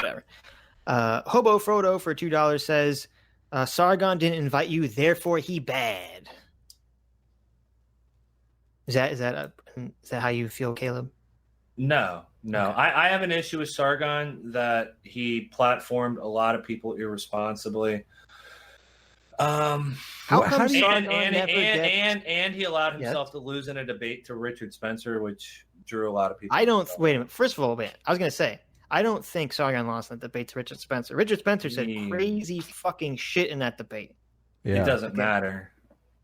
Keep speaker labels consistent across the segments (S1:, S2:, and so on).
S1: whatever. Hobo Frodo for $2 says, Sargon didn't invite you, therefore he bad. Is that how you feel, Caleb?
S2: No. Okay. I have an issue with Sargon that he platformed a lot of people irresponsibly.
S1: How come Sargon
S2: and he allowed himself to lose in a debate to Richard Spencer, which drew a lot of people.
S1: Wait a minute. First of all, man, I was going to say, I don't think Sargon lost in that debate to Richard Spencer. Richard Spencer said crazy fucking shit in that debate.
S2: Yeah. It doesn't matter.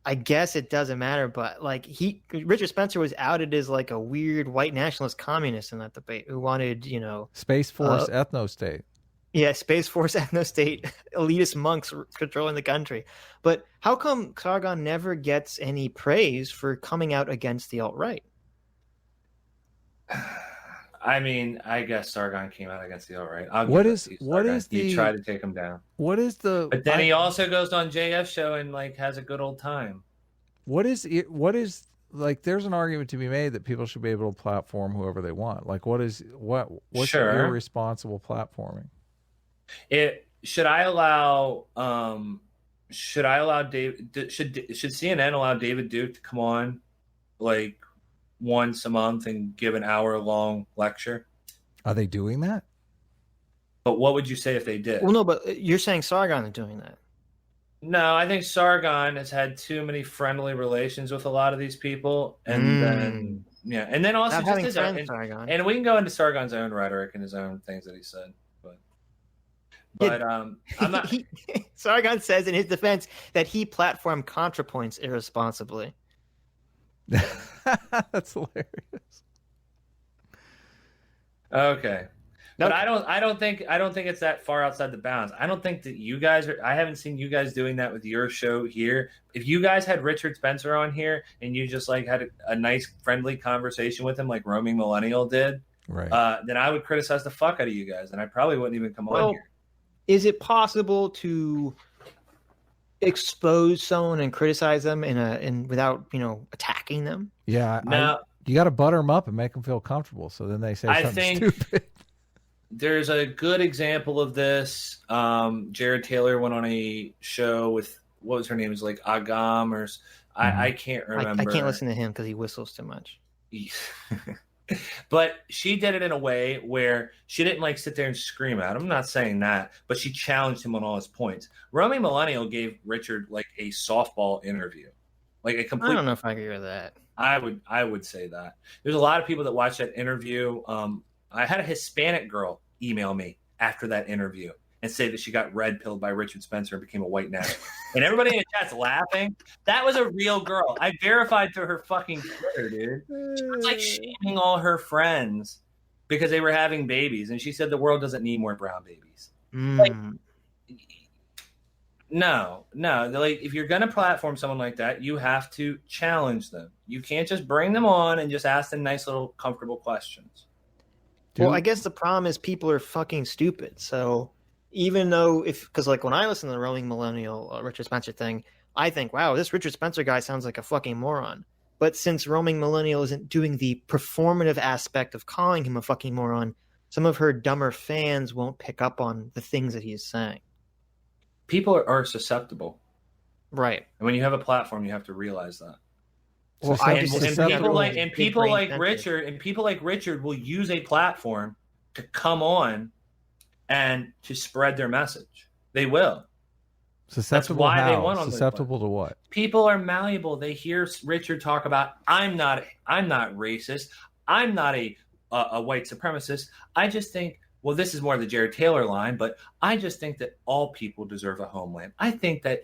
S1: I guess it doesn't matter, but like Richard Spencer was outed as like a weird white nationalist communist in that debate who wanted,
S3: Space Force ethno-state.
S1: Yeah, Space Force ethno-state, elitist monks controlling the country. But how come Sargon never gets any praise for coming out against the alt-right?
S2: I mean, I guess Sargon came out against the alt-right. He tried to take him down.
S3: But
S2: then he also goes on JF's show and like has a good old time.
S3: What is like? There's an argument to be made that people should be able to platform whoever they want. Like, what's irresponsible platforming?
S2: Should CNN allow David Duke to come on like once a month and give an hour-long lecture?
S3: Are they doing that?
S2: But what would you say if they did?
S1: Well, no, but you're saying Sargon is doing that.
S2: No, I think Sargon has had too many friendly relations with a lot of these people, and then also just his own, and we can go into Sargon's own rhetoric and his own things that he said. But I'm not.
S1: Sargon says in his defense that he platformed ContraPoints irresponsibly.
S3: That's hilarious.
S2: Okay. But I don't think it's that far outside the bounds. I don't think that you guys are. I haven't seen you guys doing that with your show here. If you guys had Richard Spencer on here and you just like had a nice friendly conversation with him like Roaming Millennial did,
S3: right?
S2: Then I would criticize the fuck out of you guys, and I probably wouldn't even come on here.
S1: Is it possible to expose someone and criticize them without attacking them?
S3: Yeah,
S2: no.
S3: You got to butter them up and make them feel comfortable, so then they say something stupid.
S2: There's a good example of this. Jared Taylor went on a show with, what was her name? It was like Agam or I can't remember.
S1: I can't listen to him because he whistles too much.
S2: But she did it in a way where she didn't like sit there and scream at him. I'm not saying that, but she challenged him on all his points. Roaming Millennial gave Richard like a softball interview, like a complete.
S1: I don't know if I agree with that.
S2: I would say that there's a lot of people that watched that interview. I had a Hispanic girl email me after that interview and say that she got red pilled by Richard Spencer and became a white nationalist. And everybody in the chat's laughing. That was a real girl. I verified through her fucking Twitter, dude. She was like shaming all her friends because they were having babies. And she said the world doesn't need more brown babies. Like, no. Like, if you're going to platform someone like that, you have to challenge them. You can't just bring them on and just ask them nice little comfortable questions.
S1: Well, I guess the problem is people are fucking stupid. So even though because like when I listen to the Roaming Millennial Richard Spencer thing, I think, wow, this Richard Spencer guy sounds like a fucking moron. But since Roaming Millennial isn't doing the performative aspect of calling him a fucking moron, some of her dumber fans won't pick up on the things that he's saying.
S2: People are susceptible.
S1: Right.
S2: And when you have a platform, you have to realize that.
S3: Well,
S2: people like Richard will use a platform to come on and to spread their message. They will.
S3: Susceptible.
S2: That's why
S3: how?
S2: They went on
S3: susceptible to what?
S2: People are malleable. They hear Richard talk about, I'm not racist. I'm not a white supremacist. I just think, well, this is more of the Jared Taylor line, but I just think that all people deserve a homeland. I think that,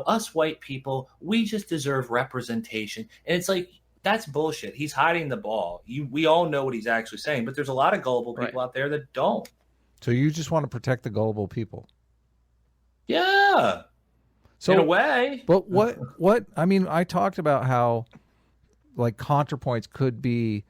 S2: us white people, we just deserve representation. And it's like, that's bullshit. He's hiding the ball. We all know what he's actually saying, but there's a lot of gullible people out there that don't.
S3: So you just want to protect the gullible people?
S2: Yeah. So, in a way.
S3: But what, I mean, I talked about how like ContraPoints could be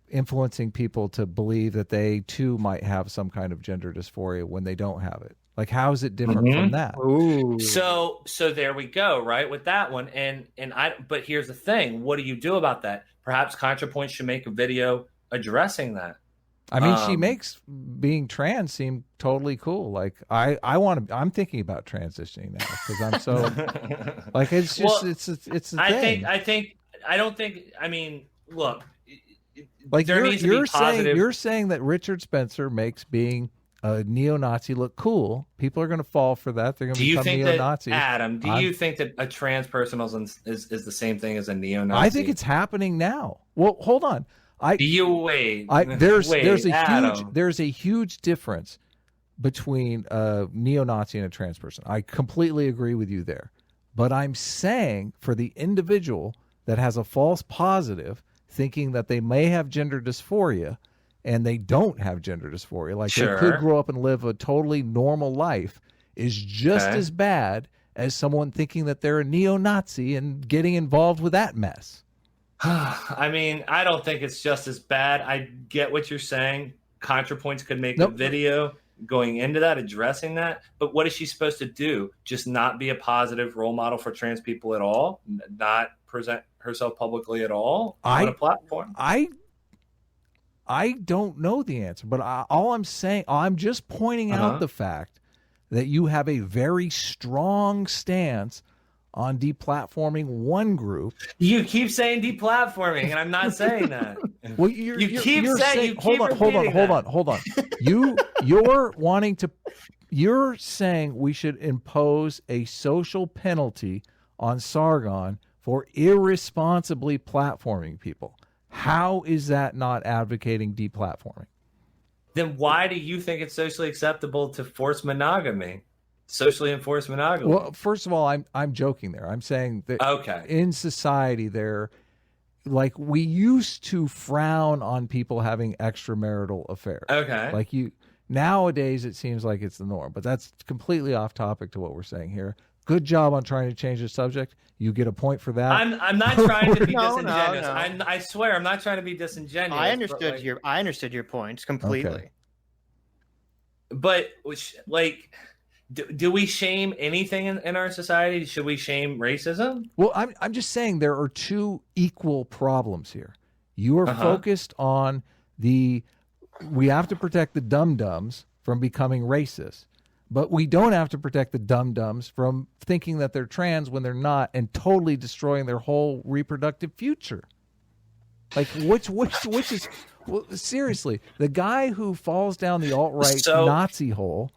S3: influencing people to believe that they too might have some kind of gender dysphoria when they don't have it. Like, how is it different from that?
S1: Ooh.
S2: So there we go, right, with that one. But here's the thing. What do you do about that? Perhaps ContraPoints should make a video addressing that.
S3: I mean, she makes being trans seem totally cool. Like I'm thinking about transitioning now because I'm so like it's just
S2: Well,
S3: it's a thing.
S2: I don't think. I mean, look,
S3: Like
S2: there needs to be positive.
S3: you're saying that Richard Spencer makes being a neo-Nazi look cool. People are going to fall for that. They're going to
S2: Do you
S3: become
S2: think
S3: neo-Nazis.
S2: that, Adam? Do you think that a trans person is the same thing as a neo-Nazi?
S3: I think it's happening now. Well, hold on. There's a huge difference between a neo-Nazi and a trans person. I completely agree with you there. But I'm saying for the individual that has a false positive, thinking that they may have gender dysphoria, and they don't have gender dysphoria, like they could grow up and live a totally normal life, is just as bad as someone thinking that they're a neo-Nazi and getting involved with that mess.
S2: I mean, I don't think it's just as bad. I get what you're saying. ContraPoints could make a video going into that, addressing that. But what is she supposed to do? Just not be a positive role model for trans people at all? Not present herself publicly at all on a platform?
S3: I don't know the answer, but all I'm saying, I'm just pointing out the fact that you have a very strong stance on deplatforming one group.
S2: You keep saying deplatforming, and I'm not saying that.
S3: Well,
S2: you're saying
S3: hold on. You're saying we should impose a social penalty on Sargon for irresponsibly platforming people. How is that not advocating deplatforming?
S2: Then why do you think it's socially acceptable to force monogamy? Socially enforced monogamy?
S3: Well, first of all, I'm joking there. I'm saying that in society like we used to frown on people having extramarital affairs.
S2: Okay.
S3: Like nowadays it seems like it's the norm, but that's completely off topic to what we're saying here. Good job on trying to change the subject. You get a point for that.
S2: I'm not trying to be disingenuous.
S1: No.
S2: I swear I'm not trying to be disingenuous.
S1: I understood your points completely.
S3: Okay.
S2: But do we shame anything in our society? Should we shame racism?
S3: Well, I'm just saying there are two equal problems here. You are focused on we have to protect the dum-dums from becoming racist, but we don't have to protect the dum-dums from thinking that they're trans when they're not and totally destroying their whole reproductive future. Like which is seriously, the guy who falls down the alt-right Nazi hole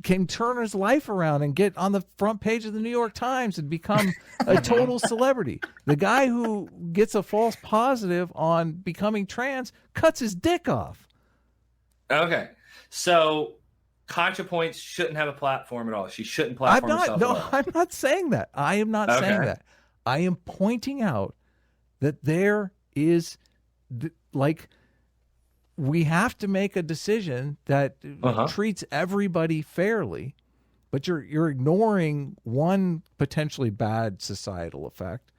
S3: can turn his life around and get on the front page of the New York Times and become a total celebrity. The guy who gets a false positive on becoming trans cuts his dick off.
S2: Okay. So ContraPoints shouldn't have a platform at all. She shouldn't platform herself at all.
S3: I'm not saying that. I am not saying that. I am pointing out that there is we have to make a decision that treats everybody fairly, but you're ignoring one potentially bad societal effect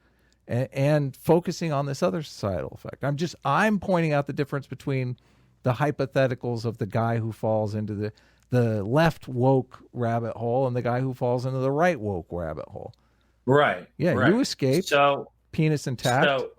S3: and focusing on this other societal effect. I'm pointing out the difference between the hypotheticals of the guy who falls into the left woke rabbit hole and the guy who falls into the right woke rabbit hole.
S2: Right.
S3: Yeah,
S2: right.
S3: you escaped.
S2: So
S3: penis intact.
S2: So